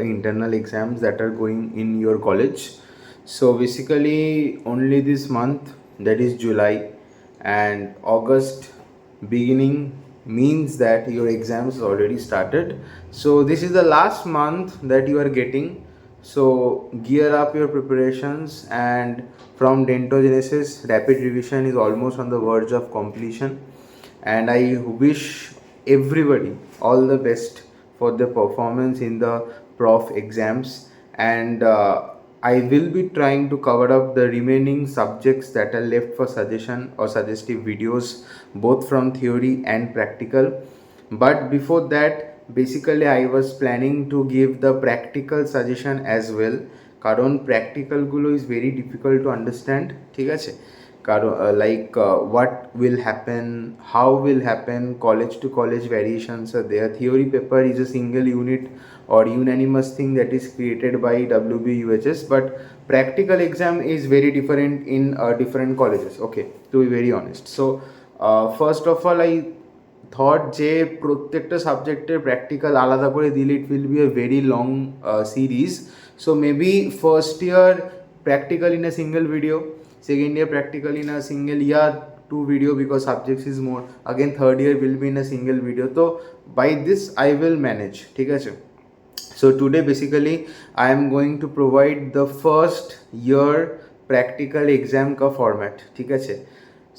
internal exams that are going in your college. So basically only this month, that is July, and August beginning means that your exams already started. So this is the last month that you are getting. So gear up your preparations, and from Dentogenesis rapid revision is almost on the verge of completion, and I wish everybody all the best for the performance in the prof exams. And I will be trying to cover up the remaining subjects that are left for suggestion or suggestive videos, both from theory and practical. But before that, basically I was planning to give the practical suggestion as well, কারণ প্র্যাকটিক্যালগুলো is very difficult to understand, ঠিক আছে? কারণ like what will happen, how will happen, college to college variations are there. Theory paper is a single unit or unanimous thing that is created by WBUHS, but practical exam is very different in different colleges, okay, to be very honest. So first of all, I thought যে প্রত্যেকটা সাবজেক্টের practical আলাদা করে দিলে it will B a very long series. So maybe first year practical in a single video, second year practical in a single year two video, because subjects is more, again third year will be in a single video. So by this I will manage, ঠিক আছে? So today basically I am going to provide the first year practical exam ka format, ঠিক আছে?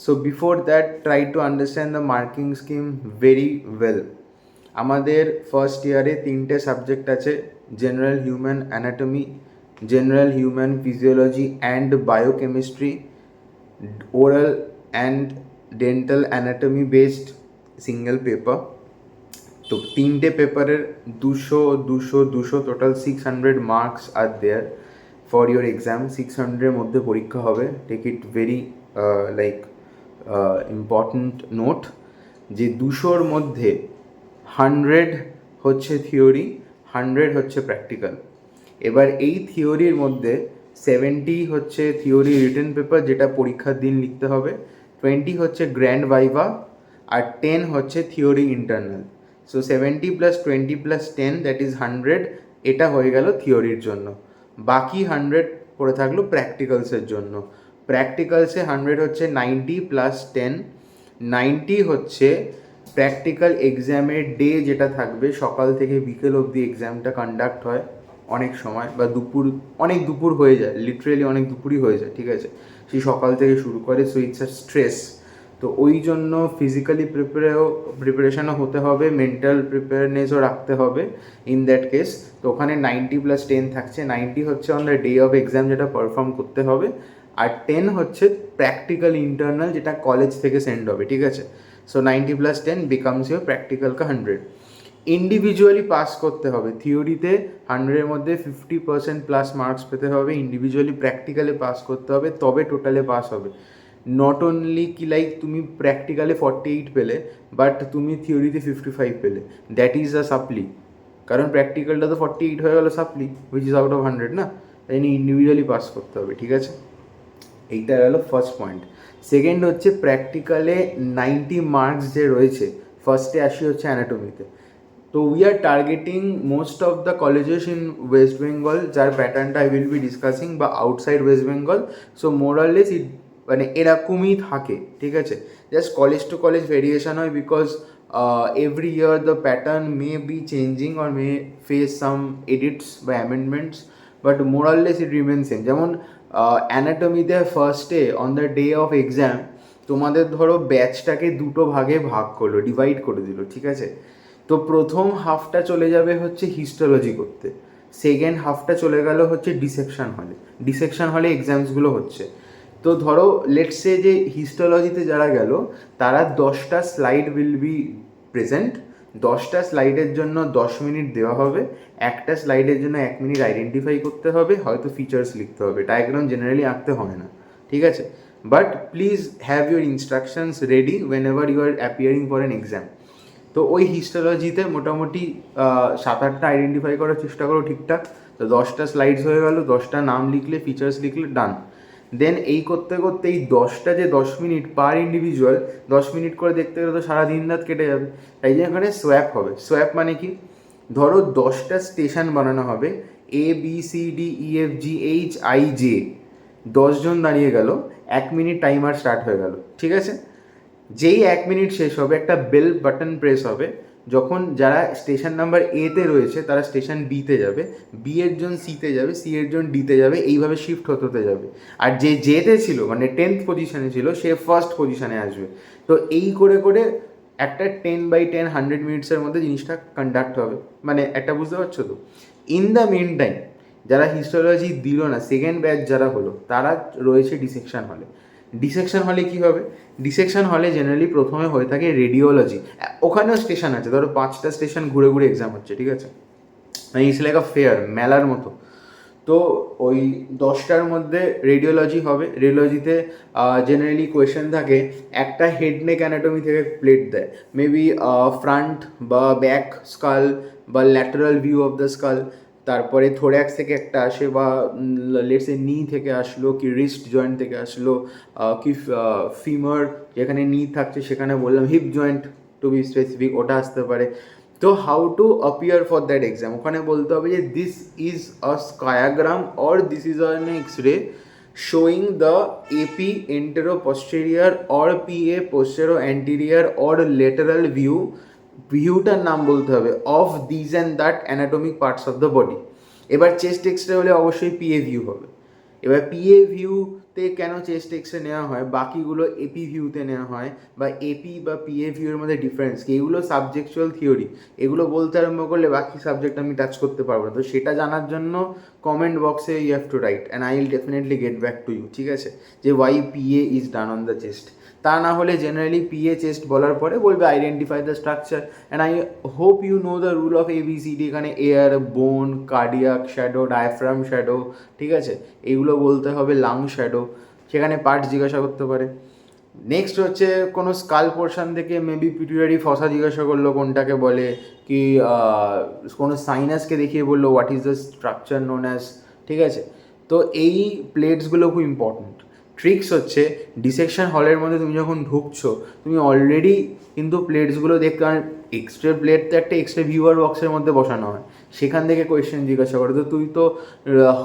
So before that, try to understand the marking scheme very well. আমাদের first ইয়ারে তিনটে subject আছে: general human anatomy, general human physiology and biochemistry, oral and dental anatomy based single paper. তো তিনটে পেপারের 200 total 600 marks আর দেয়ার ফর ইয়োর এক্সাম। 600-এর মধ্যে পরীক্ষা হবে, take it very like important note, যে 200-র মধ্যে 100 হচ্ছে থিওরি, 100 হচ্ছে প্র্যাকটিক্যাল। এবার এই থিওরির মধ্যে 70 হচ্ছে থিওরি রিটেন পেপার, যেটা পরীক্ষার দিন লিখতে হবে, 20 হচ্ছে গ্র্যান্ড ভাইভা, আর 10 হচ্ছে theory internal. So 70 + 20 + 10 that is 100, এটা হয়ে গেল থিওরির জন্য। বাকি 100 পড়ে থাকলো প্র্যাকটিক্যালসের জন্য। প্র্যাকটিক্যালসে 100 হচ্ছে 90 + 10, 90 হচ্ছে প্র্যাকটিক্যাল এক্সামের ডে যেটা থাকবে, সকাল থেকে বিকেল অবধি এক্সামটা কন্ডাক্ট হয় অনেক সময়, বা অনেক দুপুর হয়ে যায়, লিটারেলি অনেক দুপুরই হয়ে যায়, ঠিক আছে? সেই সকাল থেকে শুরু করে। So it's a stress. তো ওই জন্য ফিজিক্যালি প্রিপারেশনও হতে হবে, মেন্টাল প্রিপেয়ারনেসও রাখতে হবে ইন দ্যাট কেস। তো ওখানে 90 + 10 থাকছে। 90 হচ্ছে on the day of exam, যেটা পারফর্ম করতে হবে, আর 10 হচ্ছে প্র্যাকটিক্যাল ইন্টারনাল, যেটা কলেজ থেকে সেন্ড হবে, ঠিক আছে? সো 90 + 10 বিকামস ইউর প্র্যাকটিক্যাল কা 100। ইন্ডিভিজুয়ালি পাস করতে হবে। থিওরিতে 100-এর মধ্যে 50%+ মার্কস পেতে হবে, ইন্ডিভিজুয়ালি প্র্যাকটিক্যালে পাস করতে হবে, তবে টোটালে পাস হবে। নট অনলি কি লাইক তুমি প্র্যাকটিক্যালে 48 পেলে বাট তুমি থিওরিতে 55 পেলে, দ্যাট ইজ আ সাপ্লি। কারণ প্র্যাকটিক্যালটা তো 48 হয়ে গেল সাপ্লি, হুইচ ইজ আউট অফ 100 না, তাই নিয়ে ইন্ডিভিজুয়ালি পাস করতে হবে, ঠিক আছে? এইটা গেল ফার্স্ট পয়েন্ট। সেকেন্ড হচ্ছে প্র্যাকটিক্যালে 90 মার্কস যে রয়েছে, ফার্স্টে আসি হচ্ছে অ্যানাটমিতে। তো we are targeting most of the colleges in West Bengal, যার প্যাটার্নটা আই উইল বি ডিসকাসিং, বা outside West Bengal. So more or less it মানে এরকমই থাকে, ঠিক আছে? Just college to college variation হয়, because every year the pattern may be changing or may face some edits বা amendments, but more or less it remain same. যেমন অ্যানাটমিতে ফার্স্টে on the day of exam তোমাদের ধরো ব্যাচটাকে দুটো ভাগে ভাগ করলো, ডিভাইড করে দিল, ঠিক আছে? তো প্রথম হাফটা চলে যাবে হচ্ছে হিস্টোলজি করতে, সেকেন্ড হাফটা চলে গেল হচ্ছে ডিসেকশন হলে। ডিসেকশন হলে এক্সামসগুলো হচ্ছে। তো ধরো লেটসে যে হিস্টোলজিতে যারা গেল, তারা 10টা স্লাইড উইল বি প্রেজেন্ট। 10টা স্লাইডের জন্য 10 মিনিট দেওয়া হবে। একটা স্লাইডের জন্য 1 মিনিট আইডেন্টিফাই করতে হবে, হয়তো ফিচার্স লিখতে হবে, ডায়াগ্রাম জেনারেলি আঁকতে হয় না, ঠিক আছে? But please have your instructions ready whenever you are appearing for an exam. তো ওই হিস্টোলজিতে মোটামুটি 7-8টা আইডেন্টিফাই করার চেষ্টা করো ঠিকঠাক। তো 10টা স্লাইডস হয়ে গেল, 10টা নাম লিখলে, ফিচার্স লিখলে, ডান। দেন এই করতে করতে এই 10টা যে 10 মিনিট পার ইন্ডিভিজুয়াল, 10 মিনিট করে দেখতে গেলে তো সারা দিন রাত কেটে যাবে। তাই জন্য এখানে সোয়াপ হবে। সোয়াপ মানে কি? ধরো 10টা স্টেশন বানানো হবে, ABCDEFGHIJ, 10জন দাঁড়িয়ে গেল, 1 মিনিট টাইমার স্টার্ট হয়ে গেল, ঠিক আছে? যেই 1 মিনিট শেষ হবে একটা বেল বাটন প্রেস হবে, যখন যারা স্টেশন নাম্বার এতে রয়েছে তারা স্টেশন বিতে যাবে, বি এর জন সিতে যাবে, সি এর জন ডিতে যাবে, এইভাবে শিফট হতে হতে যাবে। আর যে জেতে ছিল মানে 10th পজিশনে ছিল সে ফার্স্ট পজিশনে আসবে। তো এই করে করে একটা 10/10 100 মিনিটসের মধ্যে জিনিসটা কন্ডাক্ট হবে, মানে একটা বুঝতে পারছো তো? ইন দ্য মেন টাইম যারা হিস্টোলজি দিল না, সেকেন্ড ব্যাচ যারা হলো, তারা রয়েছে ডিসেকশন হলে। ডিসেকশন হলে কী হবে? ডিসেকশন হলে জেনারেলি প্রথমে হয়ে থাকে রেডিওলজি। ওখানেও স্টেশন আছে, ধরো 5টা স্টেশন ঘুরে ঘুরে এক্সাম হচ্ছে, ঠিক আছে? মানে ইটস লাইক আ ফেয়ার, মেলার মতো। তো ওই 10টার মধ্যে রেডিওলজি হবে। রেডিওলজিতে জেনারেলি কোয়েশ্চেন থাকে, একটা হেড নেক অ্যানাটমি থেকে প্লেট দেয়, মেবি ফ্রন্ট বা ব্যাক স্কাল বা lateral view of the skull, তারপরে থোর্যাক্স থেকে একটা আসে, বা লেটসে নি থেকে আসলো, কি রিস্ট জয়েন্ট থেকে আসলো, কি ফিমার যেখানে নি থাকছে সেখানে বললাম hip joint to be specific, ওটা আসতে পারে। তো how to appear for that exam, ওখানে বলতে হবে যে this is a skiagram or this is an x ray showing the AP antero posterior or PA postero anterior or lateral view, ভিউটার নাম বলতে হবে, of this and that anatomic parts of the body. এবার chest x ray হলে অবশ্যই PA view হবে। এবার PA ভিউতে কেন চেস্ট এক্স রে নেওয়া হয়, বাকিগুলো এপি ভিউতে নেওয়া হয়, বা এপি বা পিএ ভিউর মধ্যে ডিফারেন্স কি, এগুলো সাবজেক্চুয়াল থিওরি, এগুলো বলতে আরম্ভ করলে বাকি সাবজেক্ট আমি টাচ করতে পারবো না। তো সেটা জানার জন্য কমেন্ট বক্সে you have to write and I will definitely get back to you, ঠিক আছে, যে why PA is done on the chest. তা না হলে জেনারেলি পিএ চেস্ট বলার পরে বলবে identify the structure, and I hope you know the rule of ABCD। এখানে air, bone, cardiac shadow, diaphragm shadow, ঠিক আছে, এগুলো বলতে হবে, লাং শ্যাডো, সেখানে পার্ট জিজ্ঞাসা করতে পারে। নেক্সট হচ্ছে কোনো স্কাল পোর্শন থেকে মেবি পিটুইটারি ফসা জিজ্ঞাসা করলো কোনটাকে বলে, কি কোনো সাইনাসকে দেখিয়ে বললো what is the structure known as, ঠিক আছে? তো এই প্লেটসগুলো খুব ইম্পর্ট্যান্ট। ট্রিক্স হচ্ছে ডিসেকশন হলের মধ্যে তুমি যখন ঢুকছো তুমি অলরেডি কিন্তু প্লেটসগুলো দেখতে, কারণ এক্সরে প্লেট তো একটা এক্সরে ভিউয়ার বক্সের মধ্যে বসানো হয়, সেখান থেকে কোয়েশ্চেন জিজ্ঞাসা করে। তো তুই তো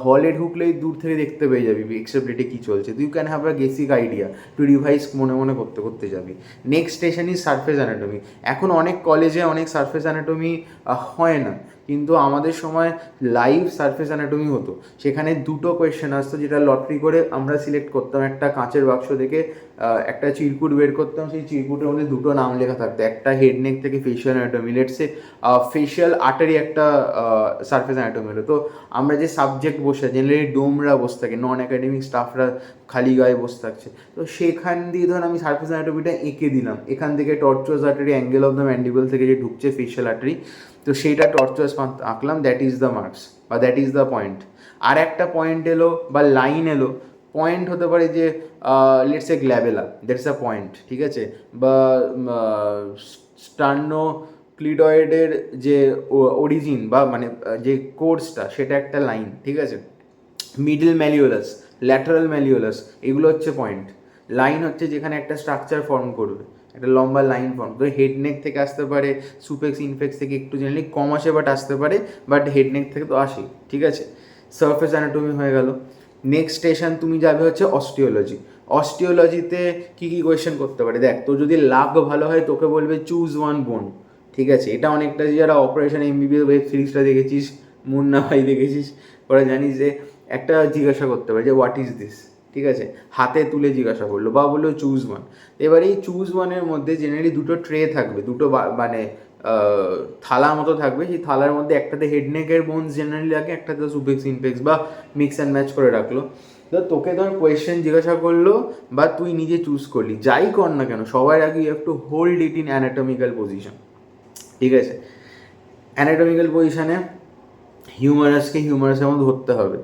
হলে ঢুকলেই দূর থেকে দেখতে পেয়ে যাবি এক্সরে প্লেটে কী চলছে, তুই can have a basic idea, তুই রিভাইজ মনে মনে করতে করতে যাবি। Next station is surface anatomy. এখন অনেক কলেজে অনেক সারফেস অ্যানাটমি হয় না, কিন্তু আমাদের সময় লাইভ সারফেস অ্যানাটমি হতো। সেখানে দুটো কোয়েশ্চেন আসতো, যেটা লটারি করে আমরা সিলেক্ট করতাম। একটা কাঁচের বাক্স থেকে একটা চিরকুট বের করতাম, সেই চিরকুটের মধ্যে দুটো নাম লেখা থাকতো, একটা হেড নেক থেকে facial anatomy, let's say facial artery একটা সারফেস অ্যানাটমি হলো। তো আমরা যে সাবজেক্ট বসে, জেনারেলি ডোমরা বসে থাকে, নন একাডেমিক স্টাফরা খালি গায়ে বসে থাকছে, তো সেখান দিয়ে ধর আমি সারফেস অ্যানাটমিটা এঁকে দিলাম, এখান থেকে tortuous artery, angle of the mandible থেকে যে ঢুকছে ফেশিয়াল আর্টারি, তো সেইটা টর্চুয়াস আঁকলাম, দ্যাট ইজ দ্য মার্কস বা দ্যাট ইজ দ্য পয়েন্ট। আর একটা পয়েন্ট এলো বা লাইন এলো, পয়েন্ট হতে পারে যে let's a glabella, that's a point, ঠিক আছে, বা স্টার্নো ক্লিডয়েডের যে অরিজিন বা মানে যে কোর্সটা, সেটা একটা লাইন, ঠিক আছে। মিডল ম্যালিওলাস, ল্যাটারাল ম্যালিওলাস, এগুলো হচ্ছে পয়েন্ট। লাইন হচ্ছে যেখানে একটা স্ট্রাকচার ফর্ম করবে, একটা লম্বা লাইন ফর্ম। তো হেড নেক থেকে আসতে পারে, সুপেক্স ইনফেক্স থেকে একটু জেনারেলি কম আসে, বাট আসতে পারে, বাট হেড নেক থেকে তো আসেই, ঠিক আছে। সারফেস অ্যানাটমি হয়ে গেল। নেক্সট স্টেশন তুমি যাবে হচ্ছে অস্টিওলজি। অস্টিওলজিতে কী কী কোয়েশ্চেন করতে পারে, দেখ, তো যদি লাক ভালো হয় তোকে বলবে চুজ ওয়ান বোন, ঠিক আছে। এটা অনেকটা যে যারা অপারেশন MBBS ওয়েব সিরিজটা দেখেছিস, মুন্না ভাই দেখেছিস, ওরা জানিস যে একটা জিজ্ঞাসা করতে পারে যে হোয়াট ইজ দিস, ঠিক আছে, হাতে তুলে জিজ্ঞাসা করলো, বা বললো চুজ ওয়ান। এবার এই চুজ ওয়ানের মধ্যে জেনারেলি দুটো ট্রে থাকবে, দুটো মানে থালা মতো থাকবে, সেই থালার মধ্যে একটাতে হেডনেকের বোনস জেনারেলি রাখে, একটাতে সুপেক্স ইনফেক্স বা মিক্স অ্যান্ড ম্যাচ করে রাখলো। তো তোকে ধর কোয়েশ্চেন জিজ্ঞাসা করলো বা তুই নিজে চুজ করলি, যাই কর না কেন সবার আগে you have to hold it in anatomical position, ঠিক আছে। অ্যানাটমিক্যাল পজিশনে হিউমারাসকে হিউমারাসের মধ্যে ধরতে হবে।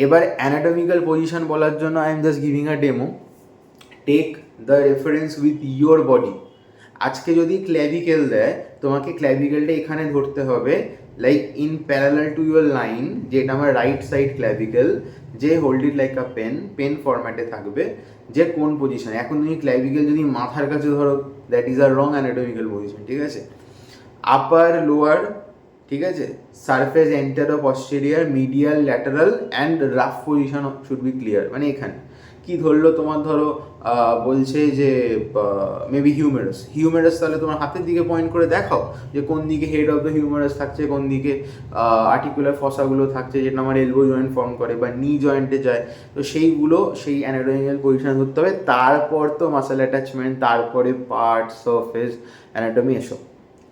এবার অ্যানাটমিক্যাল পজিশন বলার জন্য I am just giving a demo, take the reference with your body. আজকে যদি ক্ল্যাভিকেল দেয়, তোমাকে ক্ল্যাভিকেলটা এখানে ধরতে হবে, like in parallel to your line, যেটা আমার রাইট সাইড ক্ল্যাভিকেল, যে hold it like a pen, pen ফরম্যাটে থাকবে, যে কোন পজিশনে। এখন তুমি ক্ল্যাভিকেল যদি মাথার কাছে ধরো, that is a wrong anatomical position, ঠিক আছে। আপার লোয়ার ঠিক আছে, surface antero posterior medial lateral and rough position should be clear. মানে এখানে কি ধরলো তোমার, ধরো বলছে যে মেবি হিউমেরাস তাহলে তোমার হাতের দিকে পয়েন্ট করে দেখাও যে কোন দিকে হেড অফ দ্য হিউমেরাস থাকছে, কোন দিকে আর্টিকুলার ফসাগুলো থাকছে যেটা আমার এলবো জয়েন্ট ফর্ম করে বা নি জয়েন্টে যায়। তো সেইগুলো সেই অ্যানাটমিক্যাল পজিশন ধরতে হবে, তারপর তো মাসেল অ্যাটাচমেন্ট, তারপরে পার্ট, সারফেস, অ্যানাটমি এসব।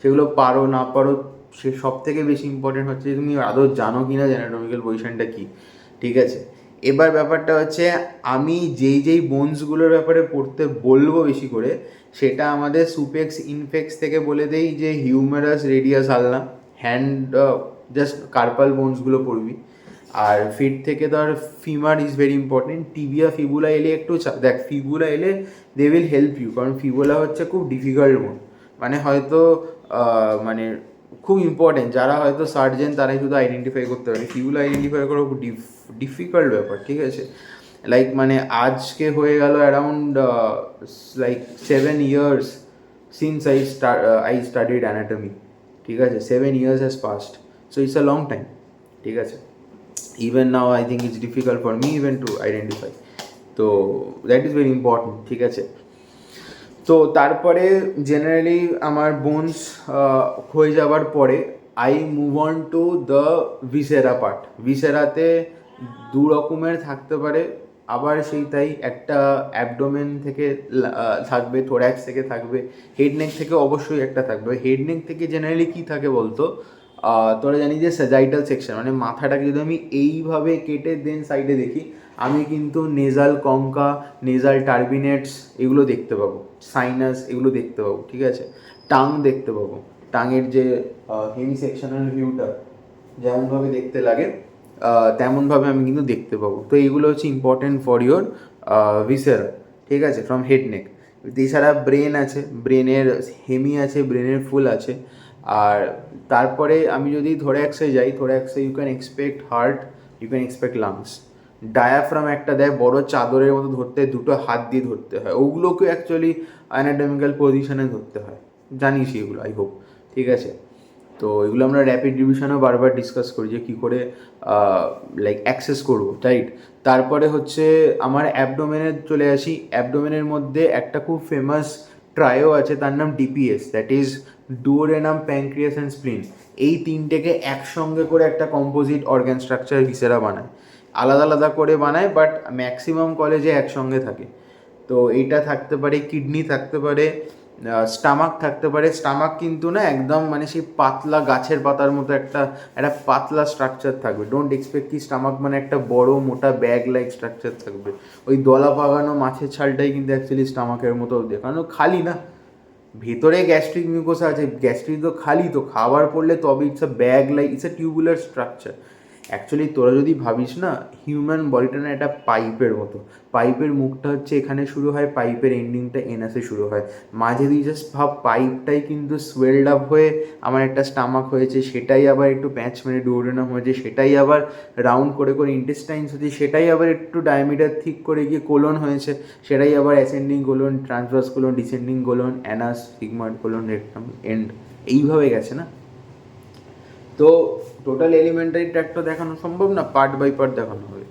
সেগুলো পারো না পারো, সে সব থেকে বেশি ইম্পর্টেন্ট হচ্ছে তুমি আদৌ জানো কি না যে অ্যানাটমিক্যাল পজিশনটা কী। ঠিক আছে, এবার ব্যাপারটা হচ্ছে আমি যেই বোনসগুলোর ব্যাপারে পড়তে বলবো বেশি করে, সেটা আমাদের সুপেক্স ইনফেক্স থেকে বলে দেই যে হিউমেরাস, রেডিয়াস, আলনা, হ্যান্ড, জাস্ট কার্পাল বোনসগুলো পড়বি। আর ফিট থেকে ধর femur is very important, tibia, fibula এলে একটু দেখ, ফিবুলা এলে দে উইল হেল্প ইউ, কারণ ফিবুলা হচ্ছে খুব ডিফিকাল্ট বোন। মানে হয়তো মানে খুব ইম্পর্টেন্ট, যারা হয়তো সার্জেন তারাই শুধু আইডেন্টিফাই করতে পারে, ফিবুলা আইডেন্টিফাই করা খুব ডিফিকাল্ট ব্যাপার। ঠিক আছে, লাইক মানে আজকে হয়ে গেল around like 7 years since I studied anatomy. ঠিক আছে, 7 years has past, so it's a long time. ঠিক আছে, even now I think it's difficult for me even to identify, তো দ্যাট ইজ ভেরি ইম্পর্টেন্ট। ঠিক আছে, তো তারপরে জেনারেলি আমার বোনস হয়ে যাওয়ার পরে I move on to the viscera part. ভিসেরাতে দু রকমের থাকতে পারে, আবার সেই তাই একটা অ্যাবডোমেন থেকে থাকবে, থোরাক্স থেকে থাকবে, হেড নেক থেকে অবশ্যই একটা থাকবে। হেড নেক থেকে জেনারেলি কী থাকে বলতো, তোরা জানি যে স্যাজাইটাল সেকশন, মানে মাথাটাকে যদি আমি এইভাবে কেটে দেন সাইডে দেখি, আমি কিন্তু নেজাল কঙ্কা, নেজাল টার্বিনেটস এগুলো দেখতে পাবো, সাইনাস এগুলো দেখতে পাবো। ঠিক আছে, টাং দেখতে পাবো, টাঙের যে হেমি সেকশনাল ভিউটা যেমনভাবে দেখতে লাগে তেমনভাবে আমি কিন্তু দেখতে পাবো। তো এইগুলো হচ্ছে ইম্পর্টেন্ট ফর ইয়োর ভিসেরা। ঠিক আছে, ফ্রম হেড নেক। এছাড়া ব্রেন আছে, ব্রেনের হেমি আছে, ব্রেনের ফুল আছে। আর তারপরে আমি যদি থোরাক্সে যাই, থোরাক্সে you can expect heart, you can expect lungs. Diaphragm একটা দেয় বড় চাদরের মতো ধরতে, দুটো হাত দিয়ে ধরতে হয়, ওগুলোকে অ্যাকচুয়ালি অ্যানাটমিক্যাল পজিশনে ধরতে হয়, জানিস এগুলো আই হোপ। ঠিক আছে, তো এগুলো আমরা র্যাপিড রিভিশনেও বারবার ডিসকাস করি যে কী করে লাইক অ্যাক্সেস করবো, রাইট। তারপরে হচ্ছে আমার অ্যাবডোমেনে চলে আসি। অ্যাবডোমেনের মধ্যে একটা খুব ফেমাস ট্রায়ো আছে, তার নাম DPS, that is duodenum, pancreas and স্প্লিন। এই তিনটেকে একসঙ্গে করে একটা কম্পোজিট অর্গ্যান স্ট্রাকচার ভিসেরা বানায়, আলাদা আলাদা করে বানায় বাট ম্যাক্সিমাম কলেজে একসঙ্গে থাকে। তো এইটা থাকতে পারে, কিডনি থাকতে পারে, স্টামাক থাকতে পারে। স্টামাক কিন্তু না একদম মানে সেই পাতলা গাছের পাতার মতো একটা একটা পাতলা স্ট্রাকচার থাকবে, ডোন্ট এক্সপেক্ট কি স্টামাক মানে একটা বড় মোটা ব্যাগ লাইক স্ট্রাকচার থাকবে। ওই দলা পাকানো মাছের ছালটাই কিন্তু অ্যাকচুয়ালি স্টামাকের মতো দেখানো, খালি না, ভেতরে গ্যাস্ট্রিক মিউকোসা আছে, গ্যাস্ট্রিক তো খালি, তো খাবার পড়লে তবে it's a bag like, it's a tubular structure. Actually তোরা যদি ভাবিস না, হিউম্যান বডিটা না একটা পাইপের মতো, পাইপের মুখটা হচ্ছে এখানে শুরু হয়, পাইপের এন্ডিংটা এনাসে শুরু হয়, মাঝে তুই জাস্ট ভাব পাইপটাই কিন্তু সোয়েলড আপ হয়ে আমার একটা স্টামাক হয়েছে, সেটাই আবার একটু প্যাঁচ মেরে ডুওডেনাম হয়েছে, সেটাই আবার রাউন্ড করে করে ইন্টেস্টাইনস হয়েছে, সেটাই আবার একটু ডায়ামিটার ঠিক করে গিয়ে কোলন হয়েছে, সেটাই আবার ascending colon, transverse colon, descending colon, anus, sigmoid colon, rectum, end, এইভাবে গেছে না। তো টোটাল এলিমেন্টারি ট্র্যাক্টও দেখানো সম্ভব না, পার্ট বাই পার্ট দেখানো হবে।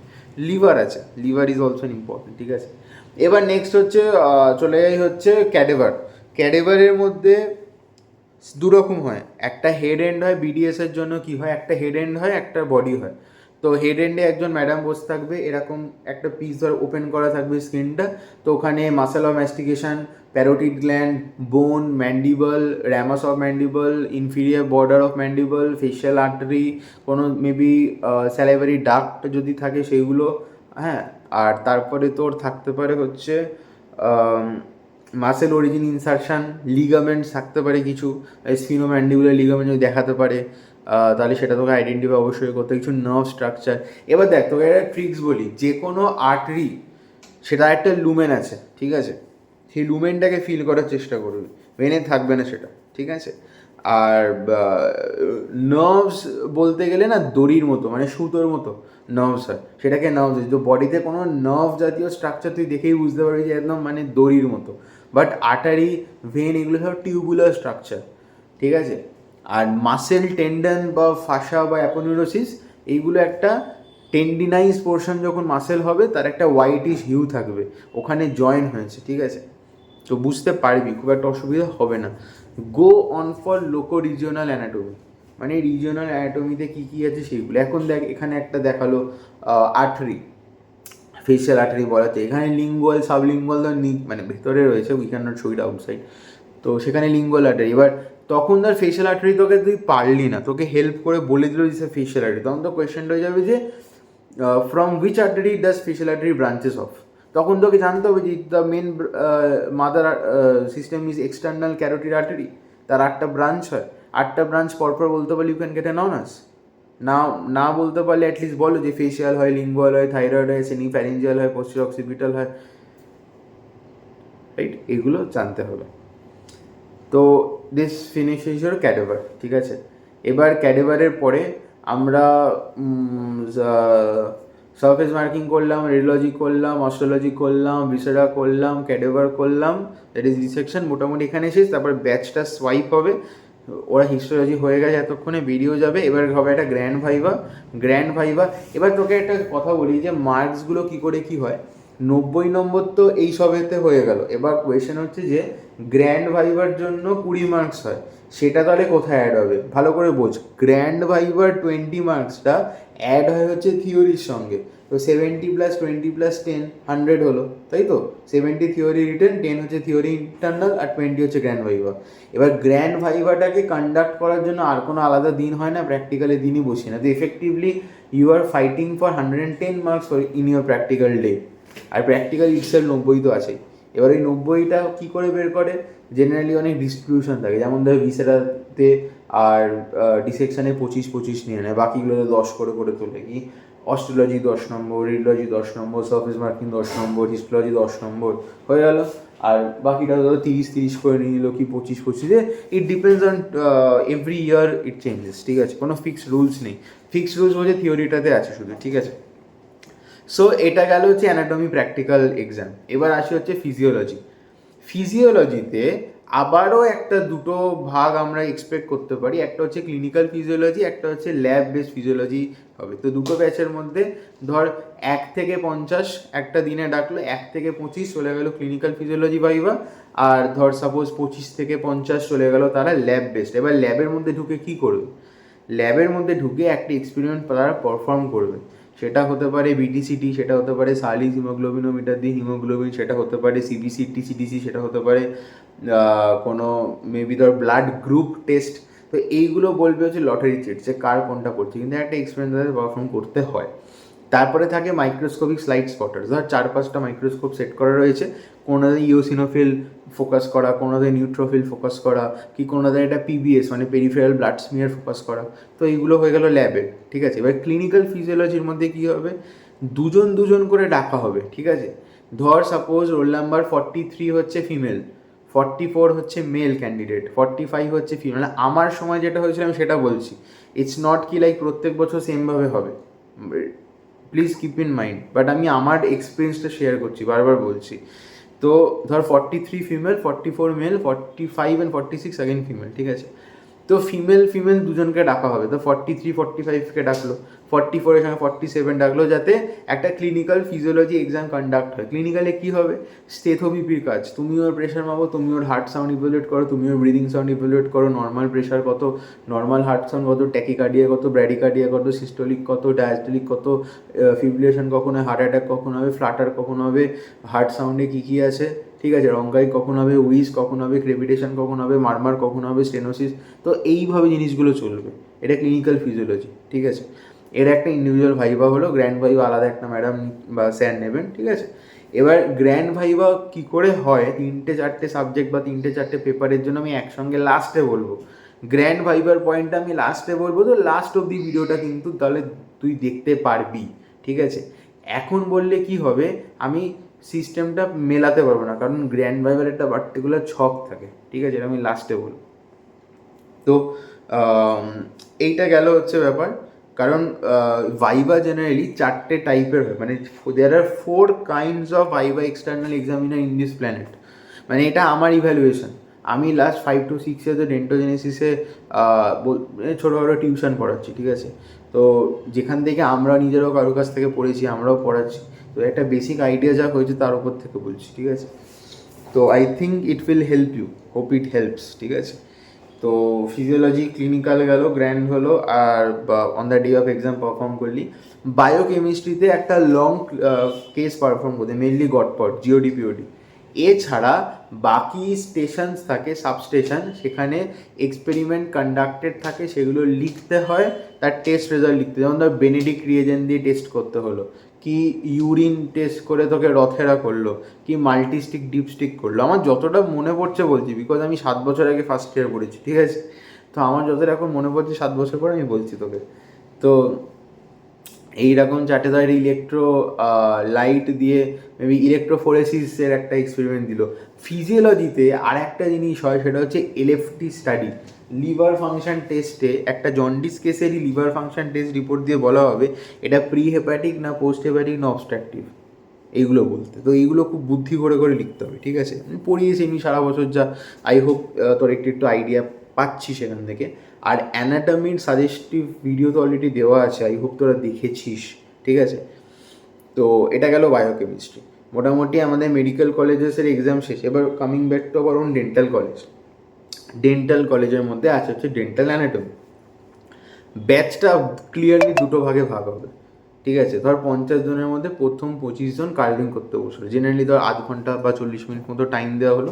লিভার আছে, লিভার ইজ অলসো ইম্পর্টেন্ট। ঠিক আছে, এবার নেক্সট হচ্ছে চলে যাই হচ্ছে ক্যাডেভার। ক্যাডেভারের মধ্যে দু রকম হয়, একটা হেড এন্ড হয়, বিডিএসের জন্য কি হয়, একটা হেড এন্ড হয়, একটা বডি হয়। তো হেড এন্ডে একজন ম্যাডাম বসে থাকবে, এরকম একটা পিস ধর ওপেন করা থাকবে স্ক্রিনটা, তো ওখানে muscle of mastication, parotid gland, bone, mandible, ramus of mandible, inferior border of mandible, facial artery, কোনো মেবি স্যালাইভারি ডাক্ট যদি থাকে সেইগুলো, হ্যাঁ। আর তারপরে তোর থাকতে পারে হচ্ছে মাসেল অরিজিন ইনসারশন, লিগামেন্টস থাকতে পারে কিছু, স্পিনোম্যান্ডিবুলার লিগামেন্ট যদি দেখাতে পারে তাহলে সেটা তোকে আইডেন্টিফাই অবশ্যই করতে, কিছু নার্ভ স্ট্রাকচার। এবার দেখ তোকে একটা ট্রিক্স বলি, যে কোনো আর্টারি সেটা একটা লুমেন আছে, ঠিক আছে, সেই লুমেনটাকে ফিল করার চেষ্টা করবি, ভেনে থাকবে না সেটা। ঠিক আছে, আর নার্ভস বলতে গেলে না দড়ির মতো, মানে সুতোর মতো নার্ভস হয়, সেটাকে নার্ভস, তো বডিতে কোনো নার্ভ জাতীয় স্ট্রাকচার তুই দেখেই বুঝতে পারবি যে একদম মানে দড়ির মতো। বাট আর্টারি, ভেন এগুলো সব টিউবুলার স্ট্রাকচার। ঠিক আছে, আর মাসেল টেন্ডন বা ফাসা বা অ্যাপোনিউরোসিস এইগুলো একটা টেন্ডিনাইজ পোর্শন যখন মাসেল হবে তার একটা হোয়াইটিশ হিউ থাকবে, ওখানে জয়েন হয়েছে, ঠিক আছে? তো বুঝতে পারবি, খুব একটা অসুবিধা হবে না। Go on for loco regional anatomy, মানে রিজিওনাল অ্যানাটমিতে কী কী আছে সেইগুলো। এখন দেখ এখানে একটা দেখালো আর্টারি, ফেশিয়াল আর্টারি বলাতে, এখানে লিঙ্গুয়াল সাবলিঙ্গুয়াল ধর মানে ভেতরে রয়েছে, we can not show eat outside, তো সেখানে লিঙ্গুয়াল আর্টারি। এবার তখন ধর ফেশিয়াল আর্টারি তোকে তুই পারলি না, তোকে হেল্প করে বলে দিল দিস ফেশিয়াল আর্টারি, তখন তো কোয়েশ্চেনটা হয়ে যাবে যে from which artery does facial artery branches of. তখন তোকে জানতে হবে যে the main mother system is external carotid artery, তার 8টা ব্রাঞ্চ হয়, 8টা ব্রাঞ্চ পরপর বলতে পারলে you can get a bonus. না না বলতে পারলে অ্যাটলিস্ট বলো যে ফেশিয়াল হয়, লিঙ্গুয়াল হয়, থাইরয়েড হয়, সেমি ফ্যারিঞ্জিয়াল হয়, পোস্টেরিয়র অক্সিপিটাল হয়, রাইট? এগুলো জানতে হবে। তো দিস ফিনিশেস ইওর ক্যাডেভার, ঠিক আছে? এবার ক্যাডেভারের পরে আমরা সারফেস মার্কিং করলাম, রেডিওলজি করলাম, অস্ট্রোলজি করলাম, ভিসেরা করলাম, ক্যাডেভার করলাম, দ্যাট ইজ ডিসেকশন, মোটামুটি এখানে শেষ। তারপর ব্যাচটা সোয়াইপ হবে, ওরা হিস্টোলজি হয়ে গেছে এতক্ষণে, বেরিয়েও যাবে। এবার হবে একটা গ্র্যান্ড ভাইভা। গ্র্যান্ড ভাইভা, এবার তোকে একটা কথা বলি যে মার্কসগুলো কী করে কী হয়। 90 নম্বর তো এই সবেতে হয়ে গেল, এবার কোয়েশ্চেন হচ্ছে যে গ্র্যান্ড ভাইভার জন্য 20 মার্কস হয়, সেটা তাহলে কোথায় অ্যাড হবে ভালো করে বোঝ। গ্র্যান্ড ভাইভার 20 মার্কসটা অ্যাড হয় হচ্ছে থিওরির সঙ্গে, তো 70 + 20 + 10 100 হলো, তাই তো? 70 থিওরি রিটেন, 10 হচ্ছে থিওরি ইন্টারনাল, আর 20 হচ্ছে গ্র্যান্ড ভাইভা। এবার গ্র্যান্ড ভাইভাটাকে কন্ডাক্ট করার জন্য আর কোনো আলাদা দিন হয় না, প্র্যাকটিক্যালের দিনই বসি না, তো effectively you are fighting for 110 marks in your practical day. আর প্র্যাকটিক্যাল ইটসেলফ 90 তো আছেই। এবার এই 90টা কী করে বের করে? জেনারেলি অনেক ডিস্ট্রিবিউশন থাকে, যেমন ধর ভিসেরাতে আর ডিসেকশানে 25-25 নিয়ে নেয়, বাকিগুলোতে 10 করে করে তোলে। কি অস্ট্রোলজি 10 নম্বর, রেডিওলজি 10 নম্বর, সারফেস মার্কিং 10 নম্বর, হিস্টোলজি 10 নম্বর হয়ে গেল, আর বাকিটা ধরো 30-30 করে নিয়ে নিল, কি 25-25। It depends on every year it changes, ঠিক আছে? কোনো ফিক্সড রুলস নেই, ফিক্সড রুলস বলছে থিওরিটাতে আছে শুধু, ঠিক আছে? সো এটা গেল হচ্ছে অ্যানাটমি প্র্যাকটিক্যাল এক্সাম। এবার আসি হচ্ছে ফিজিওলজি। ফিজিওলজিতে আবারও একটা দুটো ভাগ আমরা এক্সপেক্ট করতে পারি, একটা হচ্ছে ক্লিনিক্যাল ফিজিওলজি, একটা হচ্ছে ল্যাব বেসড ফিজিওলজি হবে। তো দুটো ব্যাচের মধ্যে ধর 1 থেকে 50 একটা দিনে ডাকলো, 1 থেকে 25 চলে গেল ক্লিনিক্যাল ফিজিওলজি ভাইভা, আর ধর সাপোজ 25 থেকে 50 চলে গেল তারা ল্যাব বেসড। এবার ল্যাবের মধ্যে ঢুকে কী করবে? ল্যাবের মধ্যে ঢুকে একটা এক্সপেরিমেন্ট তারা পারফর্ম করবে, সেটা হতে পারে বিটিসিটি, সেটা হতে পারে সার্লিস হিমোগ্লোবিনোমিটার দিয়ে হিমোগ্লোবিন, সেটা হতে পারে সিবিসি টিসিডিসি, সেটা হতে পারে কোনো মেবি ধর ব্লাড গ্রুপ টেস্ট। তো এইগুলো বলবে হচ্ছে লটারি চিট, যে কার কোনটা করছে, কিন্তু একটা এক্সপেরিমেন্ট তাদের পারফর্ম করতে হয়। তারপরে থাকে মাইক্রোস্কোপিক স্লাইড স্পটার, ধর 4-5টা মাইক্রোস্কোপ সেট করা রয়েছে, কোনোটাতে ইওসিনোফিল ফোকাস করা, কোনোটাতে নিউট্রোফিল ফোকাস করা, কি কোনোটাতে একটা পিবিএস মানে পেরিফেরাল ব্লাড স্মিয়ার ফোকাস করা। তো এইগুলো হয়ে গেল ল্যাবে, ঠিক আছে? এবার ক্লিনিক্যাল ফিজিওলজির মধ্যে কী হবে? দুজন দুজন করে ডাকা হবে, ঠিক আছে? ধর সাপোজ রোল নাম্বার 43 হচ্ছে ফিমেল, 44 হচ্ছে মেল ক্যান্ডিডেট, 45 হচ্ছে ফিমেল। মানে আমার সময় যেটা হয়েছিল আমি সেটা বলছি, ইটস নট কি লাইক প্রত্যেক বছর সেমভাবে হবে, please keep in mind, but আমি আমার এক্সপিরিয়েন্সটা শেয়ার করছি, বারবার বলছি। তো ধর 43 female, 44 male, 45 and 46 again female, ঠিক আছে? তো ফিমেল ফিমেল দুজনকে ডাকা হবে, তো 43-45কে ডাকলো, 44-এর সঙ্গে 47 ডাকলো, যাতে একটা ক্লিনিক্যাল ফিজিওলজি এক্সাম কন্ডাক্ট হয়। ক্লিনিক্যালে কী হবে? স্টেথোবিপির কাজ, তুমি ওর প্রেশার মাপো, তুমি ওর হার্ট সাউন্ড ইভ্যালুয়েট করো, তুমি ওর ব্রিদিং সাউন্ড ইভ্যালুয়েট করো, নর্মাল প্রেশার কত, নর্মাল হার্ট সাউন্ড কত, ট্যাকিকার্ডিয়া কত, ব্র্যাডিকার্ডিয়া কত, সিস্টোলিক কত, ডায়াস্টোলিক কত, ফিব্রিলেশন কখন হয়, হার্ট অ্যাটাক কখন হবে, ফ্লাটার কখন হবে, হার্ট সাউন্ডে কী কী আছে, ঠিক আছে? রঙ্গাই কখন হবে, উইজ কখন হবে, ক্রেপিটেশন কখন হবে, মারমার কখন হবে, স্টেনোসিস। তো এইভাবে জিনিসগুলো চলবে, এটা ক্লিনিক্যাল ফিজিওলজি, ঠিক আছে? এর একটা ইন্ডিভিজুয়াল ভাইভা হলো, গ্র্যান্ড ভাইভা আলাদা একটা ম্যাডাম বা স্যার নেবেন, ঠিক আছে? এবার গ্র্যান্ড ভাইভা কী করে হয়, 3-4টে সাবজেক্ট বা 3-4টে পেপারের জন্য আমি একসঙ্গে লাস্টে বলবো। গ্র্যান্ড ভাইভার পয়েন্টটা আমি লাস্টে বলবো, তো লাস্ট অব্দি ভিডিওটা কিন্তু তাহলে তুই দেখতে পারবি, ঠিক আছে? এখন বললে কি হবে, আমি সিস্টেমটা মেলাতে পারবো না, কারণ গ্র্যান্ড ভাইভার একটা পার্টিকুলার ছক থাকে, ঠিক আছে? এটা আমি লাস্টে বলবো। তো এইটা গেল হচ্ছে ব্যাপার, কারণ ভাইভা জেনারেলি 4টে টাইপের হয়, মানে দেয়ার আর 4 kinds of viva external examiner in this planet. মানে এটা আমার ইভ্যালুয়েশন, আমি লাস্ট 5 to 6 ইয়ার্সে ডেন্টোজেনেসিসে ছোটোখাটো টিউশন পড়াচ্ছি, ঠিক আছে? তো যেখান থেকে আমরা নিজেরাও কারো কাছ থেকে পড়েছি, আমরাও পড়াচ্ছি, তো একটা বেসিক আইডিয়া যা হয়েছে তার উপর থেকে বলছি, ঠিক আছে? তো I think it will help you, hope it helps, ঠিক আছে? তো ফিজিওলজি ক্লিনিক্যাল গেল, গ্র্যান্ড হলো, আর on the day of exam perform করলি। বায়োকেমিস্ট্রিতে একটা লং কেস পারফর্ম করতে, মেনলি গটপট, জিওডি পিওডি। এছাড়া বাকি স্টেশনস থাকে, সাবস্টেশন, সেখানে এক্সপেরিমেন্ট কন্ডাক্টেড থাকে, সেগুলো লিখতে হয়, তার টেস্ট রেজাল্ট লিখতে, যেমন ধর বেনেডিক্ট রিয়েজেন্ট দিয়ে টেস্ট করতে হলো, কি ইউরিন টেস্ট করে তোকে রথেরা করলো, কি মাল্টিস্টিক ডিপস্টিক করলো। আমার যতটা মনে পড়ছে বলছি, বিকজ আমি 7 বছর আগে ফার্স্ট ইয়ার পড়েছি, ঠিক আছে? তো আমার যতটা এখন মনে পড়ছে 7 বছর পরে আমি বলছি তোকে। তো এইরকম চারটে ধর ইলেকট্রো লাইট দিয়ে মেবি ইলেকট্রোফোরেসিসের একটা এক্সপেরিমেন্ট দিল। ফিজিওলজিতে আর একটা জিনিস হয়, সেটা হচ্ছে এলএফটি স্টাডি, লিভার ফাংশন টেস্টে। একটা জন্ডিস কেসেরই লিভার ফাংশন টেস্ট রিপোর্ট দিয়ে বলা হবে এটা প্রি হেপাটিক না পোস্ট হেপাটিক না অবস্ট্রাকটিভ, এইগুলো বলতে। তো এইগুলো খুব বুদ্ধি করে করে লিখতে হবে, ঠিক আছে? আমি পড়িয়েছি এমনি সারা বছর, যা আই হোপ তোর একটু একটু আইডিয়া পাচ্ছি সেখান থেকে। আর অ্যানাটমির সাজেস্টিভ ভিডিও তো অলরেডি দেওয়া আছে, আই হোপ তোরা দেখেছিস, ঠিক আছে? তো এটা গেল বায়োকেমিস্ট্রি। মোটামুটি আমাদের মেডিকেল কলেজেসের এক্সাম শেষ। এবার কামিং ব্যাক টু আবার ওন ডেন্টাল কলেজ। ডেন্টাল কলেজের মধ্যে আছে হচ্ছে ডেন্টাল অ্যানাটমি। ব্যাচটা ক্লিয়ারলি দুটো ভাগে ভাগ হবে, ঠিক আছে? ধর 50 জনের মধ্যে প্রথম 25 জন কার্ভিং করতে বসলো। জেনারেলি ধর আধ ঘন্টা বা 40 মিনিট মতো টাইম দেওয়া হলো,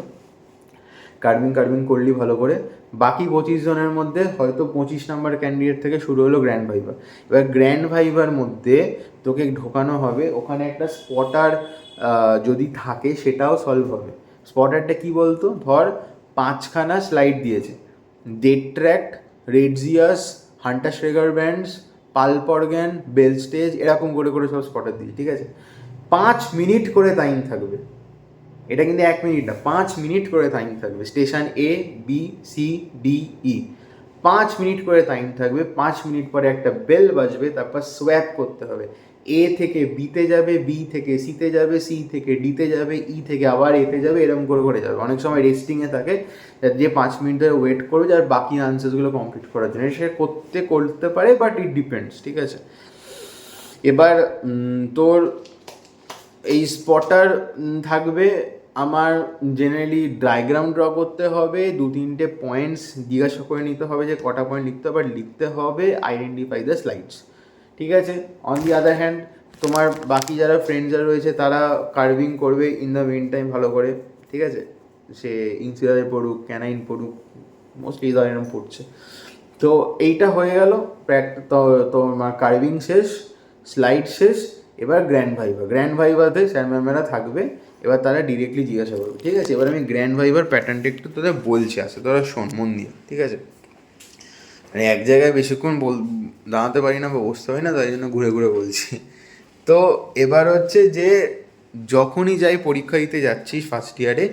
কার্ভিং করলি ভালো করে। বাকি 25 জনের মধ্যে হয়তো 25 নাম্বার ক্যান্ডিডেট থেকে শুরু হলো গ্র্যান্ড ভাইভা। এবার গ্র্যান্ড ভাইভার মধ্যে তোকে ঢোকানো হবে, ওখানে একটা স্পটার যদি থাকে সেটাও সলভ হবে। স্পটারটা কি বলতো, ধর 5খানা স্লাইড দিয়েছে, dead tract, Retzius, Hunter Schreger bands, pulp organ, bell stage, এরকম করে করে সব স্পটার দিয়েছে, ঠিক আছে? 5 মিনিট করে টাইম থাকবে। এটা কিন্তু 1 মিনিট না, 5 মিনিট করে টাইম থাকবে। স্টেশন এ, বি, সি, ডি, ই, 5 মিনিট করে টাইম থাকবে। 5 মিনিট পরে একটা বেল বাজবে, তারপর সোয়াপ করতে হবে। এ থেকে বিতে যাবে, বি থেকে সিতে যাবে, সি থেকে ডিতে যাবে, ই থেকে আবার এতে যাবে, এরকম করে করে যাবে। অনেক সময় রেস্টিংয়ে থাকে, যে 5 মিনিট ধরে ওয়েট করবে আর বাকি আনসার্সগুলো কমপ্লিট করার জন্য। সে করতে পারে, বাট ইট ডিপেন্ডস, ঠিক আছে? এবার তোর এই স্পটার থাকবে। আমার জেনারেলি ডায়াগ্রাম ড্র করতে হবে, 2-3টে পয়েন্টস জিজ্ঞাসা করে নিতে হবে যে কটা পয়েন্ট লিখতে হবে, আর লিখতে হবে আইডেন্টিফাই দ্য স্লাইডস, ঠিক আছে? অন দি আদার হ্যান্ড তোমার বাকি যারা ফ্রেন্ডসরা রয়েছে তারা কার্ভিং করবে ইন দ্য মেন টাইম ভালো করে, ঠিক আছে? সে ইনসিলারে পড়ুক, ক্যানাইন পড়ুক, মোস্টলি এই ধরনের পড়ছে। তো এইটা হয়ে গেল, তোমার কার্ভিং শেষ, স্লাইড শেষ। এবার গ্র্যান্ড ভাইভাতে স্যার ম্যামেরা থাকবে, এবার তারা ডিরেক্টলি জিজ্ঞাসা করবে, ঠিক আছে? এবার আমি গ্র্যান্ড ভাইভার প্যাটার্নটা একটু তোদের বলছি, আসে তোরা শোন মন দিয়ে, ঠিক আছে? মানে এক জায়গায় বেশিক্ষণ দাঁড়াতে পারি না বা বসতে পারি না, তাই জন্য ঘুরে ঘুরে বলছি। তো এবার হচ্ছে যে যখনই যাই পরীক্ষা দিতে যাচ্ছিস ফার্স্ট ইয়ারে,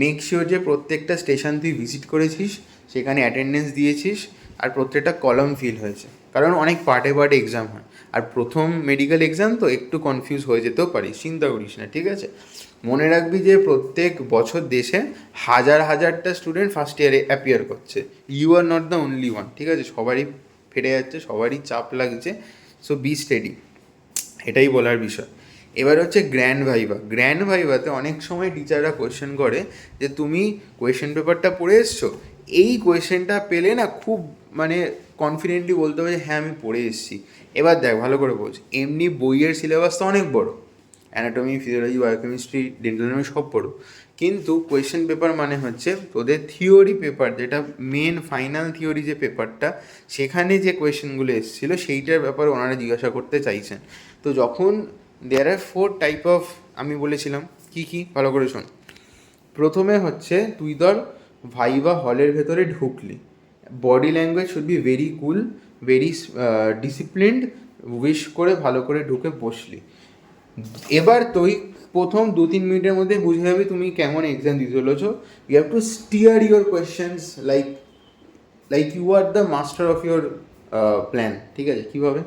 মেক শিওর যে প্রত্যেকটা স্টেশন তুই ভিজিট করেছিস, সেখানে অ্যাটেন্ডেন্স দিয়েছিস, আর প্রত্যেকটা কলম ফিল হয়েছে। কারণ অনেক পার্টে পার্টে এক্সাম হয়, আর প্রথম মেডিকেল এক্সাম তো একটু কনফিউজ হয়ে যেতেও পারিস, চিন্তা করিস না, ঠিক আছে? মনে রাখবি যে প্রত্যেক বছর দেশে হাজারটা স্টুডেন্ট ফার্স্ট ইয়ারে অ্যাপিয়ার করছে। You are not the only one, ঠিক আছে? সবারই ফেটে যাচ্ছে, সবারই চাপ লাগছে, সো বি স্টেডি, এটাই বলার বিষয়। এবার হচ্ছে গ্র্যান্ড ভাইভাতে অনেক সময় টিচাররা কোয়েশ্চেন করে যে তুমি কোয়েশ্চেন পেপারটা পড়ে এসছো, এই কোয়েশ্চেনটা পেলে না খুব মানে কনফিডেন্টলি বলতে হবে যে হ্যাঁ আমি পড়ে এসেছি। এবার দেখ ভালো করে বলছি, এমনি বইয়ের সিলেবাস তো অনেক বড়, অ্যানাটমি, ফিজিওলজি, বায়োকেমিস্ট্রি, ডেন্টাল সব পড়ো, কিন্তু কোয়েশ্চেন পেপার মানে হচ্ছে তোদের থিওরি পেপার, যেটা মেন ফাইনাল থিওরি যে পেপারটা, সেখানে যে কোয়েশ্চেনগুলো এসেছিলো সেইটার ব্যাপারে ওনারা জিজ্ঞাসা করতে চাইছেন। তো যখন দেয়ার আর 4 টাইপ অফ, আমি বলেছিলাম কি ভালো করে শোন। প্রথমে হচ্ছে তুই ধর ভাইভা হলের ভেতরে ঢুকলি, body language should be very cool, very disciplined, wish করে ভালো করে ঢুকে বসলি। এবার তুই প্রথম 2-3 মিনিটের মধ্যে বুঝে যাবি তুমি কেমন এক্সাম দিতে চলেছো। You have to steer your questions like you are the master of your plan, ঠিক আছে? কীভাবে?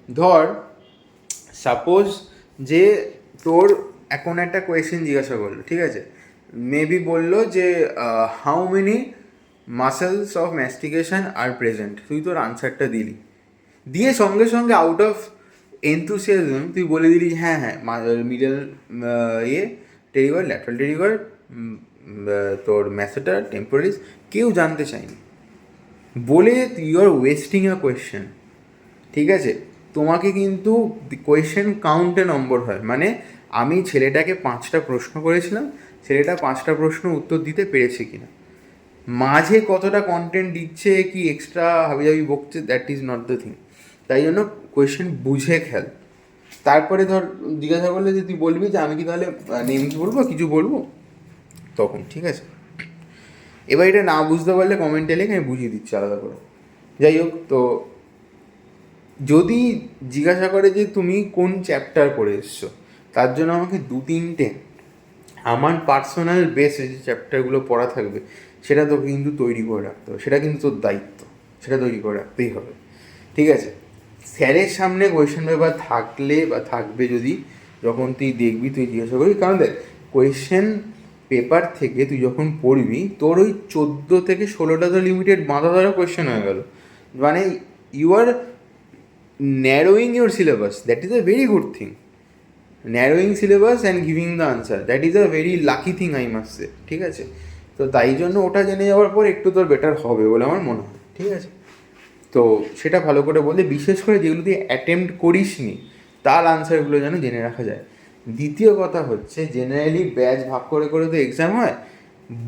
ধর সাপোজ যে তোর এখন একটা কোয়েশ্চেন জিজ্ঞাসা করলো, ঠিক আছে? মেবি বললো যে how many muscles of mastication are present, তুই তোর আনসারটা দিলি, দিয়ে সঙ্গে সঙ্গে আউট অফ এনথুসিয়াজম তুই বলে দিলি হ্যাঁ হ্যাঁ মিডল ইয়ে টেরিগয়েড, ল্যাটারাল টেরিগয়েড, তোর ম্যাসেটার, টেম্পোরালিস, কেউ জানতে চায়নি বলে you are wasting a question. ঠিক আছে, তোমাকে কিন্তু কোয়েশ্চেন কাউন্টে নম্বর হয়, মানে আমি ছেলেটাকে 5টা প্রশ্ন করেছিলাম, ছেলেটা 5টা প্রশ্ন উত্তর দিতে পেরেছে কিনা, মাঝে কতটা কন্টেন্ট দিচ্ছে কি এক্সট্রা হাবিজাবি বকছে, that is not the thing. তাই জন্য কোয়েশ্চেন বুঝে খেল। তারপরে ধর জিজ্ঞাসা করলে যে তুই বলবি যে আমি কি তাহলে নেমস বলবো, কিছু বলবো, তখন ঠিক আছে। এবার এটা না বুঝতে পারলে কমেন্টে লেখে, আমি বুঝিয়ে দিচ্ছি আলাদা করে। যাই হোক, তো যদি জিজ্ঞাসা করে যে তুমি কোন চ্যাপ্টার পড়ে এসছো, তার জন্য আমাকে 2-3টে আমার পার্সোনাল বেস যে চ্যাপ্টারগুলো পড়া থাকবে সেটা তোকে কিন্তু তৈরি করে রাখতে হবে, সেটা কিন্তু তোর দায়িত্ব, সেটা তৈরি করে রাখতেই হবে। ঠিক আছে, স্যারের সামনে কোয়েশ্চেন পেপার থাকলে বা থাকবে যদি, যখন তুই দেখবি তুই জিজ্ঞাসা করবি, কারণ দেখ কোয়েশ্চেন পেপার থেকে তুই যখন পড়বি তোর ওই 14 থেকে 16টা তো লিমিটেড বাঁধা ধরা কোয়েশ্চেন হয়ে গেল, মানে you are narrowing your syllabus, that is a very good thing. Narrowing syllabus and giving the answer, that is a very lucky thing I must say. ঠিক আছে, তো তাই জন্য ওটা জেনে যাওয়ার পর একটু তোর বেটার হবে বলে আমার মনে হয়। ঠিক আছে, তো সেটা ভালো করে বলতে, বিশেষ করে যেগুলো তুই অ্যাটেম্প্ট করিস নি তার আনসারগুলো যেন জেনে রাখা যায়। দ্বিতীয় কথা হচ্ছে, জেনারেলি ব্যাচ ভাগ করে করে তো এক্সাম হয়,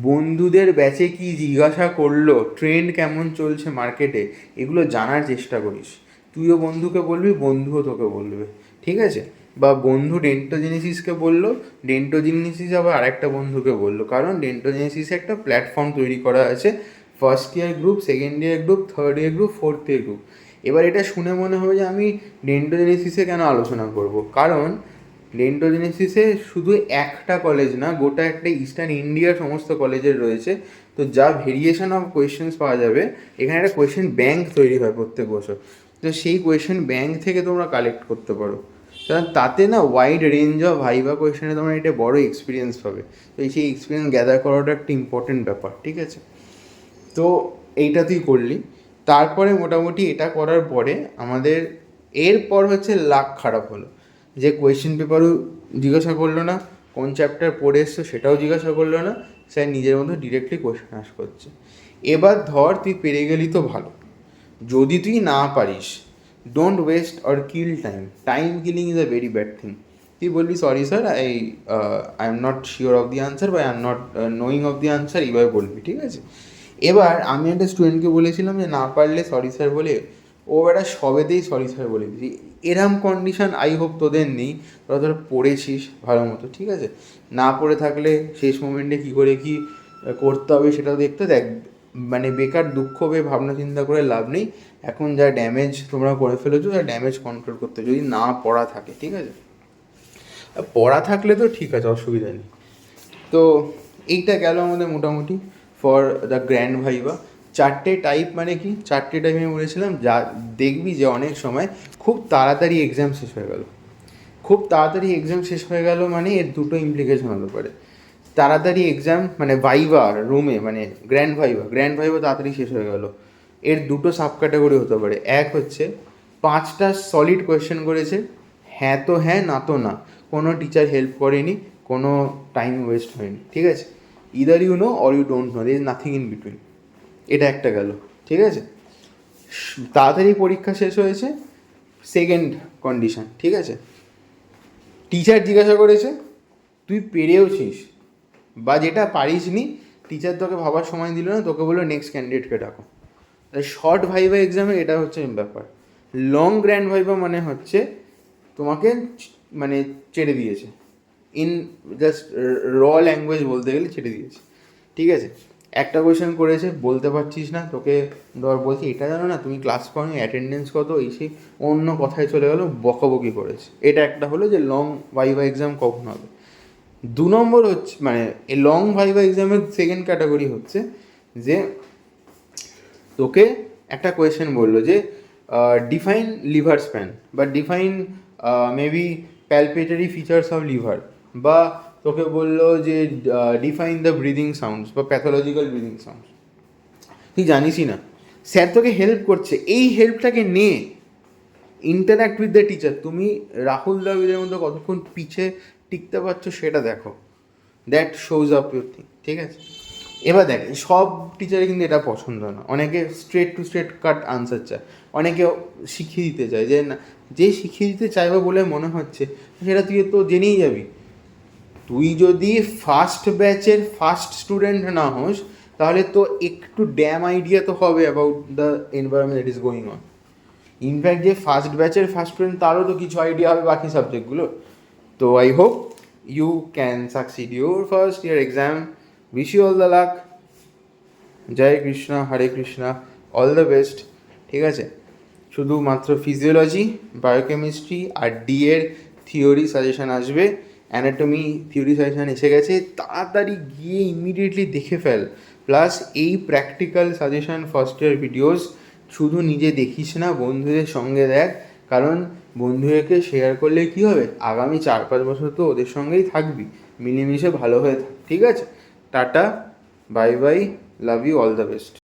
বন্ধুদের ব্যাচে কি জিজ্ঞাসা করলো, ট্রেন্ড কেমন চলছে মার্কেটে, এগুলো জানার চেষ্টা করিস। তুইও বন্ধুকে বলবি, বন্ধুও তোকে বলবে। ঠিক আছে, বা বন্ধু ডেন্টোজেনেসিসকে বললো, ডেন্টোজেনেসিস আবার আরেকটা বন্ধুকে বললো, কারণ ডেন্টোজেনেসিসে একটা প্ল্যাটফর্ম তৈরি করা আছে, first year group, second year group, third year group, fourth year group. এবার এটা শুনে মনে হবে যে আমি ডেন্টোজেনেসিসে কেন আলোচনা করব, কারণ ডেন্টোজেনেসিসে শুধু একটা কলেজ না, গোটা একটা ইস্টার্ন ইন্ডিয়ার সমস্ত কলেজের রয়েছে। তো যা ভেরিয়েশন অফ কোয়েশ্চেন্স পাওয়া যাবে, এখানে একটা কোয়েশ্চেন ব্যাংক তৈরি হয় প্রত্যেক বছর, তো সেই কোয়েশ্চেন ব্যাংক থেকে তোমরা কালেক্ট করতে পারো, কারণ তাতে না ওয়াইড রেঞ্জ অফ ভাইভা কোয়েশ্চেনে তোমরা একটা বড় এক্সপিরিয়েন্স পাবে। তো সেই এক্সপিরিয়েন্স গ্যাদার করাটা একটা ইম্পর্টেন্ট ব্যাপার। ঠিক আছে, তো এইটা তুই করলি, তারপরে মোটামুটি এটা করার পরে আমাদের এরপর হচ্ছে লাক খারাপ হলো, যে কোয়েশ্চেন পেপারও জিজ্ঞাসা করলো না, কোন চ্যাপ্টার পড়ে এসছো সেটাও জিজ্ঞাসা করলো না, স্যার নিজের মতো ডিরেক্টলি কোয়েশ্চেন আস করছে। এবার ধর তুই পেরে গেলি তো ভালো, যদি তুই না পারিস, don't waste or kill time, time killing is a very bad thing. তুই বলবি sorry sir, I am not sure of the answer বা I am not knowing of the answer, এইভাবে বলবি। ঠিক আছে, এবার আমি একটা স্টুডেন্টকে বলেছিলাম যে না পারলে সরি স্যার বলে, ও একটা সবেতেই সরি স্যার বলে দিয়েছি। এরম কন্ডিশন আই হোপ তোদের নেই, তোরা ধর পড়েছিস ভালো মতো। ঠিক আছে, না পড়ে থাকলে শেষ মোমেন্টে কী করে কী করতে হবে সেটা দেখতে দেখ, মানে বেকার দুঃখ পেয়ে ভাবনা চিন্তা করে লাভ নেই। এখন যা ড্যামেজ তোমরা করে ফেলেছো, যা ড্যামেজ কন্ট্রোল করতে, যদি না পড়া থাকে। ঠিক আছে, পড়া থাকলে তো ঠিক আছে, অসুবিধা নেই। তো এইটা গেল আমাদের মোটামুটি ফর দ্য গ্র্যান্ড ভাইভা। 4টে টাইপ মানে কি, 4টে টাইপ আমি বলেছিলাম, যা দেখবি যে অনেক সময় খুব তাড়াতাড়ি এক্সাম শেষ হয়ে গেল, খুব তাড়াতাড়ি এক্সাম শেষ হয়ে গেল মানে এর দুটো ইমপ্লিকেশন হতে পারে। তাড়াতাড়ি এক্সাম মানে ভাইভা রুমে, মানে গ্র্যান্ড ভাইভা তাড়াতাড়ি শেষ হয়ে গেল, এর দুটো সাব ক্যাটাগরি হতে পারে। এক হচ্ছে 5টা সলিড কোয়েশ্চেন করেছে, হ্যাঁ তো হ্যাঁ, না তো না, কোনো টিচার হেল্প করেনি, কোনো টাইম ওয়েস্ট হয়নি। ঠিক আছে, either you know or you don't know, there is nothing in between. এটা একটা গেল। ঠিক আছে, তাড়াতাড়ি পরীক্ষা শেষ হয়েছে, সেকেন্ড কন্ডিশন। ঠিক আছে, টিচার জিজ্ঞাসা করেছে, তুই পেরেওছিস, বা যেটা পারিস নি টিচার তোকে ভাবার সময় দিল না, তোকে বললো নেক্সট ক্যান্ডিডেটকে ডাকো। শর্ট ভাইভা এক্সামে এটা হচ্ছে ব্যাপার। লং গ্র্যান্ড ভাইভা মানে হচ্ছে তোমাকে মানে ছেড়ে দিয়েছে, ইন জাস্ট র ল্যাঙ্গুয়েজ বলতে গেলে ছেড়ে দিয়েছে। ঠিক আছে, একটা কোয়েশ্চেন করেছে, বলতে পারছিস না, তোকে ধর বলছি এটা জানো না, তুমি ক্লাস করো, অ্যাটেন্ডেন্স কত, এই সেই অন্য কথায় চলে গেলো, বকাবকি করেছে। এটা একটা হলো যে লং ভাইভা এক্সাম কখন হবে। 2 নম্বর হচ্ছে মানে এই লং ভাইভা এক্সামের সেকেন্ড ক্যাটাগরি হচ্ছে যে তোকে একটা কোয়েশ্চেন বললো যে ডিফাইন লিভার স্প্যান, বা define maybe palpatory features of liver, বা তোকে বললো যে ডিফাইন দ্য ব্রিদিং সাউন্ডস বা প্যাথোলজিক্যাল ব্রিদিং সাউন্ডস, তুই জানিসই না, স্যার তোকে হেল্প করছে, এই হেল্পটাকে নে, ইন্টারাক্ট উইথ দ্য টিচার। তুমি রাহুল দ্রাবিড়ের মধ্যে কতক্ষণ পিছে টিকতে পারছো সেটা দেখো, that shows up your thing, ঠিক আছে? এবার দেখ, সব টিচারের কিন্তু এটা পছন্দ না, অনেকে straight to straight cut answer চায়, অনেকে শিখিয়ে দিতে চায়, যে না, যে শিখিয়ে দিতে চাইবে বলে মনে হচ্ছে সেটা তুই তো জেনেই যাবি। তুই যদি ফার্স্ট ব্যাচের ফার্স্ট স্টুডেন্ট না হোস, তাহলে তো একটু ড্যাম আইডিয়া তো হবে about the environment that is going on. In fact যে ফার্স্ট ব্যাচের ফার্স্ট স্টুডেন্ট, তারও তো কিছু আইডিয়া হবে বাকি সাবজেক্টগুলো। তো I hope you can succeed your first year exam, wish you all the luck, জয় কৃষ্ণা, হরে কৃষ্ণা, অল দ্য বেস্ট, ঠিক আছে? শুধুমাত্র ফিজিওলজি, বায়োকেমিস্ট্রি আর ডি এর থিওরি সাজেশান আসবে, অ্যানাটমি থিওরি সাজেশান এসে গেছে, তাড়াতাড়ি গিয়ে ইমিডিয়েটলি দেখে ফেল। প্লাস এই practical suggestion first year videos শুধু নিজে দেখিস না, বন্ধুদের সঙ্গে দেখ, কারণ বন্ধুদেরকে শেয়ার করলে কী হবে, আগামী 4-5 বছর তো ওদের সঙ্গেই থাকবি, মিলেমিশে ভালো হয়ে থাক, ঠিক আছে? Tata, bye bye, love you, all the best.